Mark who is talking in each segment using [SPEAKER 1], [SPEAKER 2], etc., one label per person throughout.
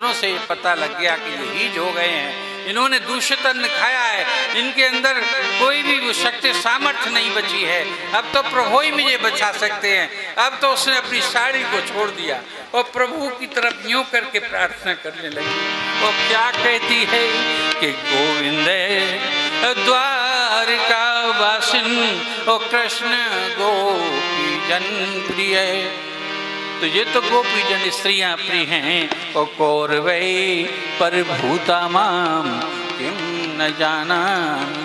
[SPEAKER 1] दर्शनों से ये पता लग गया कि ये हीज हो गए हैं, इन्होंने दूषित अन्न खाया है, इनके अंदर कोई भी वो शक्ति सामर्थ्य नहीं बची है, अब तो प्रभु ही मुझे बचा सकते हैं। अब तो उसने अपनी साड़ी को छोड़ दिया और प्रभु की तरफ यूं करके प्रार्थना करने लगी। वो क्या कहती है कि गोविंद द्वारिका वासिन ओ कृष्ण गोपी जन प्रिय। तो ये तो गोपी जन स्त्रियां प्रिय हैं। ओ कौरवे पर भूता माम किम न जाना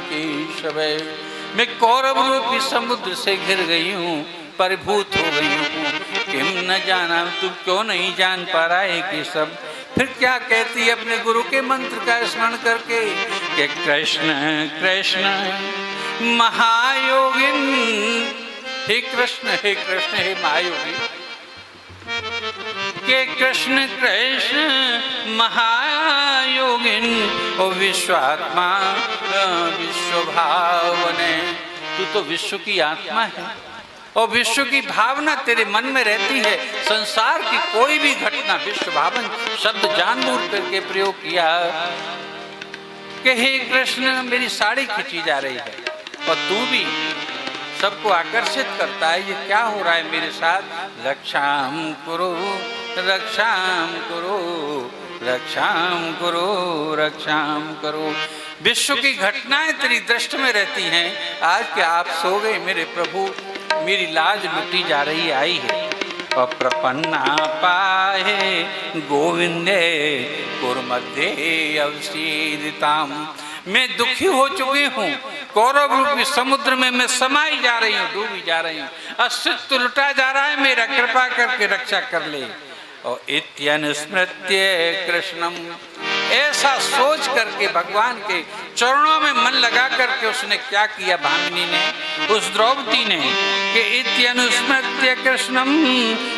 [SPEAKER 1] केशवे। मैं कौरव रूपी समुद्र से घिर गई हूँ, परिभूत हो गई हूँ, किम न जाना, तू क्यों नहीं जान पा रहा है कि सब। फिर क्या कहती है अपने गुरु के मंत्र का स्मरण करके कि कृष्ण कृष्ण महायोगिन, हे कृष्ण हे महायोगी, के कृष्ण कृष्ण महायोगिन ओ विश्वात्मा विश्व भावने। तू तो विश्व की आत्मा है और विश्व की भावना तेरे मन में रहती है। संसार की कोई भी घटना, विश्व भावन शब्द जानबूझ करके प्रयोग किया कि हे कृष्ण मेरी साड़ी खींची जा रही है और तू भी सबको आकर्षित करता है, ये क्या हो रहा है मेरे साथ। रक्षाम करो रक्षाम करो रक्षाम करो रक्षाम करो। विश्व की घटनाएं तेरी दृष्टि में रहती हैं। आज क्या आप सो गए मेरे प्रभु, मेरी लाज लुटी जा रही आई है। और प्रपन्ना पाहे गोविंदे कुर्मध्ये अवसीदिताम। मैं दुखी हो चुकी हूँ, कौरव रूपी समुद्र में मैं समाई जा रही हूँ, डूबी जा रही हूँ, अस्तित्व लुटा जा रहा है मेरा, कृपा करके रक्षा कर ले। और इत्यनुस्मृत्य कृष्णम, ऐसा सोच करके भगवान के चरणों में मन लगा करके उसने क्या किया भामिनी ने, उस द्रौपदी ने, कि इत्यनुस्मृत्य कृष्णम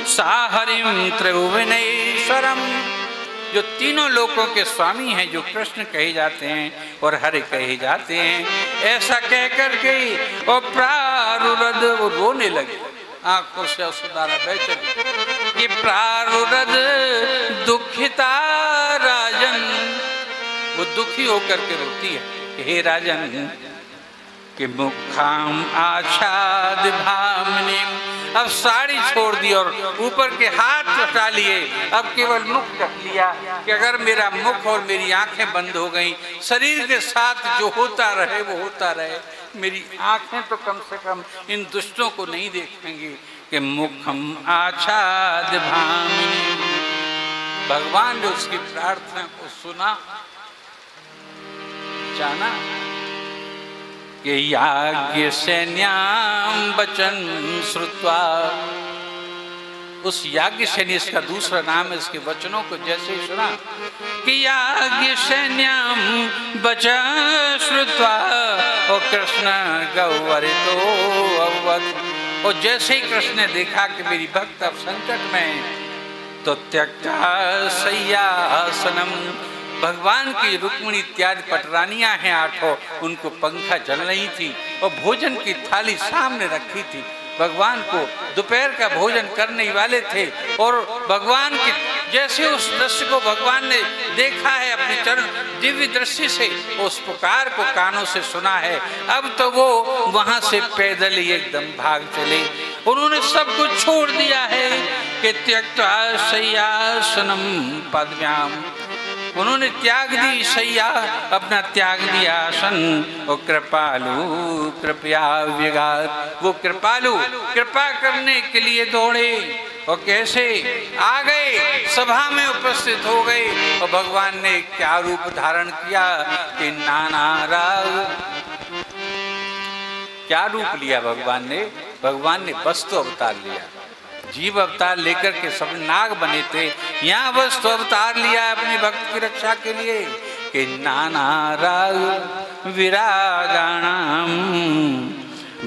[SPEAKER 1] साहरिम त्रिभुवनेश्वरम। जो तीनों लोकों के स्वामी हैं, जो कृष्ण कहे जाते हैं और हरि कहे जाते हैं, ऐसा कह करके और प्रारुरद, वो रोने लगे, आंखों से सुधारा बेचैन, कि प्रारुरद दुखिता राजन, वो दुखी होकर के रोती है कि हे राजन, कि मुखाम आच्छाद भामिनी। अब साड़ी छोड़ दी और ऊपर के हाथ हटा लिए, अब केवल मुख ढक लिया कि अगर मेरा मुख और मेरी आंखें बंद हो गई, शरीर के साथ जो होता रहे वो होता रहे, मेरी आंखें तो कम से कम इन दुष्टों को नहीं देखेंगी। कि मुखम आच्छाद भामिनी। भगवान ने उसकी प्रार्थना को सुना, जाना कि याज्ञ सैन्याम वचन श्रुत्वा। उस याज्ञ सैन्य, इसका दूसरा नाम है, इसके वचनों को जैसे ही सुना कि याज्ञ सैन्याम वचन श्रुत्वा और कृष्ण गौवरितो अववत्। और जैसे ही कृष्ण ने देखा कि मेरी भक्त अब संकट में है, तो त्यक्ता शय्यासनम। भगवान की रुक्मिणी इत्यादि पटरानियां हैं 8, उनको पंखा जल रही थी और भोजन की थाली सामने रखी थी। भगवान को दोपहर का भोजन करने वाले थे और भगवान के जैसे उस दृश्य को भगवान ने देखा है अपने चरण दिव्य दृष्टि से, उस पुकार को कानों से सुना है, अब तो वो वहां से पैदल ही एकदम भाग चले। उन्होंने सब कुछ छोड़ दिया है कि त्यक्त्वा शय्यासनम पद्म्याम। उन्होंने त्याग दी शैया, अपना त्याग दिया आसन। और कृपालु कृपया व्यगात, वो कृपालु कृपा करने के लिए दौड़े और कैसे आ गए, सभा में उपस्थित हो गए। और भगवान ने क्या रूप धारण किया कि नाना राग, क्या रूप लिया भगवान ने? भगवान ने वस्तु अवतार लिया, जीव अवतार लेकर के सब नाग बने थे, यहाँ वस्तु अवतार लिया अपने भक्त की रक्षा के लिए कि नाना राग विरागाणाम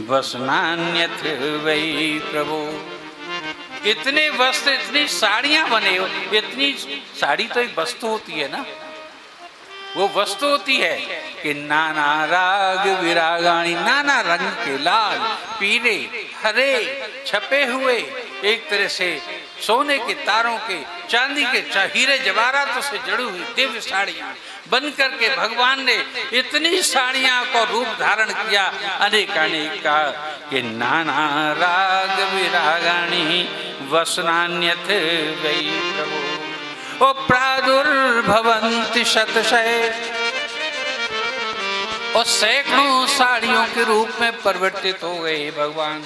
[SPEAKER 1] वसनान्यथ वै प्रभु। इतने वस्त्र, इतनी साड़ियां बने हो, इतनी साड़ी तो एक वस्तु होती है ना, वो वस्तु होती है कि नाना राग विरागाणी, नाना रंग के, लाल पीले हरे छपे हुए, एक तरह से सोने के तारों के, चांदी के, हीरे जवाहरातों से जड़ी हुई दिव्य साड़ियां बन करके भगवान ने इतनी साड़ियां को रूप धारण किया अनेक अनेक का कि नाना राग विरागाणी वसनान्यथ वै प्रभु। ओ प्रादुर्भवन्ति शतशय, और सैकड़ों साड़ियों के रूप में परिवर्तित हो गए भगवान।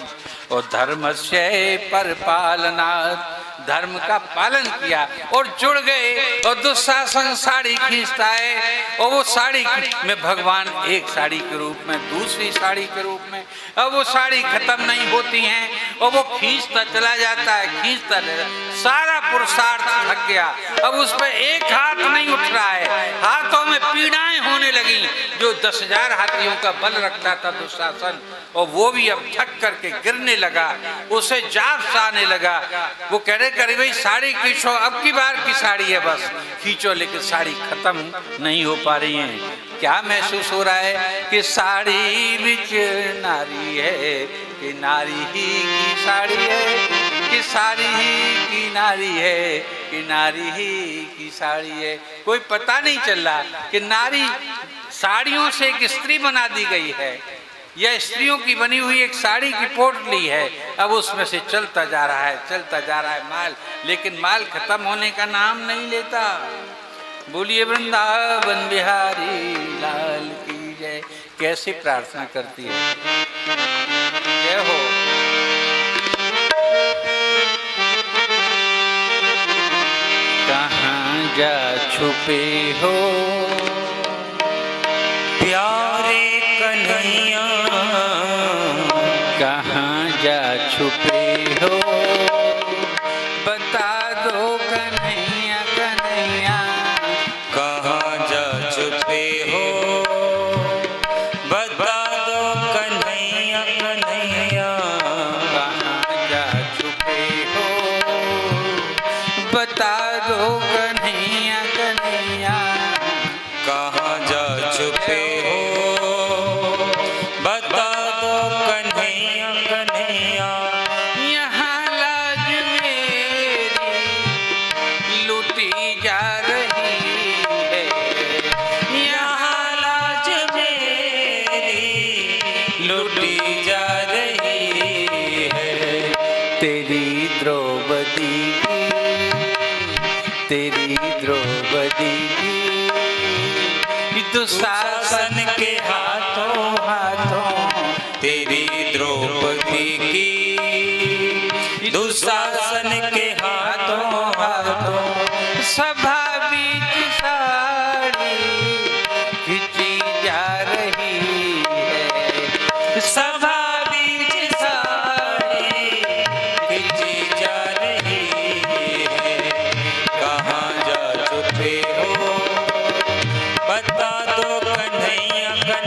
[SPEAKER 1] और धर्मस्य परिपालनात्, धर्म का पालन किया और जुड़ गए। और दुशासन साड़ी खींचता है और वो साड़ी में भगवान एक साड़ी के रूप में, दूसरी साड़ी के रूप में, अब वो साड़ी खत्म नहीं होती है और वो खींचता चला जाता है, खींचता चला, सारा पुरुषार्थ थक गया। अब उस पर एक हाथ नहीं उठ रहा है, हाथों में पीड़ाएं होने लगी। जो 10,000 हाथियों का बल रखता था दुशासन, और वो भी अब थक करके गिरने लगा, उसे जाप आने लगा। वो कह रहे करे भाई साड़ी खींचो, अब की बार की साड़ी है बस खींचो, लेकिन साड़ी खत्म नहीं हो पा रही है। क्या महसूस हो रहा है कि साड़ी बिच नारी है, कि नारी ही की साड़ी है, कि साड़ी ही की नारी है, कि नारी ही की साड़ी है। कोई पता नहीं चल रहा कि नारी साड़ियों से एक स्त्री बना दी गई है, यह स्त्रियों की बनी हुई एक साड़ी की पोटली है। अब उसमें से चलता जा रहा है, चलता जा रहा है माल, लेकिन माल खत्म होने का नाम नहीं लेता। बोलिए वृंदावन बिहारी लाल की जय। कैसी प्रार्थना करती है, जय हो। कहाँ जा छुपे हो
[SPEAKER 2] प्यारे कन्हैया,
[SPEAKER 1] कहाँ जा छुपे हो बता दो कन्हैया, कन्हैया
[SPEAKER 2] कहाँ जा छुपे हो बता दो कन्हैया, कन्हैया
[SPEAKER 1] कहाँ जा छुपे हो बता दो कन्हैया, कन्हैया
[SPEAKER 2] कहाँ जा छुपे हो बता दो कन्हैया, कन्हैया
[SPEAKER 1] यहाँ लाज मेरी लूटी जा रही है,
[SPEAKER 2] यहाँ लाज मेरी लूटी जा रही है।
[SPEAKER 1] तेरी द्रौपदी की, तेरी द्रौपदी की दुशासन के हाथों हाथों,
[SPEAKER 2] तेरी द्रौपदी की दुशासन के हाथों हाथों
[SPEAKER 1] सभा बीच साड़ी खींची जा रही है,
[SPEAKER 2] सभा बीच साड़ी खींची जा रही है। कहाँ जा छुपे हो बता दो कन्हैया,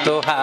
[SPEAKER 1] तो हाथ